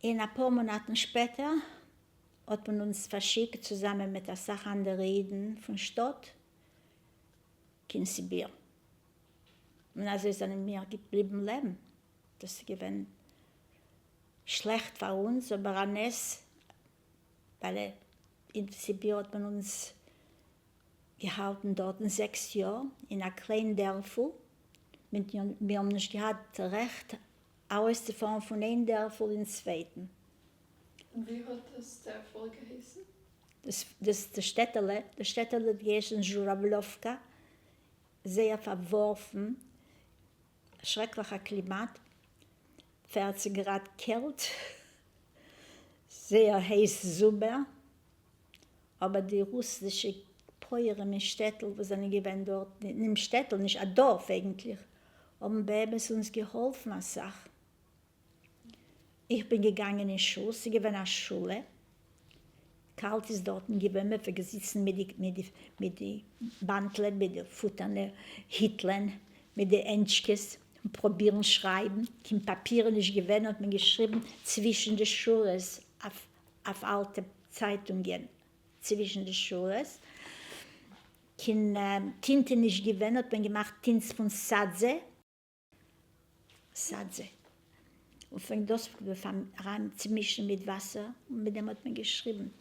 In ein paar Monaten später hat man uns verschickt, zusammen mit der Sache an der Reden von Stott, in Sibir. Und also ist dann in mir geblieben leben. Das gewesen schlecht für uns, aber an es, weil in Sibir hat man uns gehalten dort in 6 Jahren, in einer kleinen Dörfel. Wir haben nicht gehabt, Recht auszufahren von einem Dörfel ins zweiten. Und wie hat das der Erfolg geheißen? Das Städtele geheißen Żurawlówka, sehr verworfen, schrecklicher Klimat, 40 Grad Kälte, sehr heiß Sommer, aber die russische Päuer im Städtel, wo sie gewesen dort, im Städtel, nicht ein Dorf eigentlich, haben bei uns geholfen, als Sache. Ich bin gegangen in die Schule, sie gewesen in der Schule. Kalt ist dort gewesen, wir sitzen mit den Bandeln, mit den Futtern, Hitlern, mit den Entschkes und probieren schreiben. Kein Papier nicht gewesen, hat man geschrieben zwischen den Schulen, auf alte Zeitungen, zwischen den Schulen. Kein Tinte nicht gewesen, hat man gemacht Tinte von Sadze. Und fängt das rein zu mischen mit Wasser und mit dem hat man geschrieben.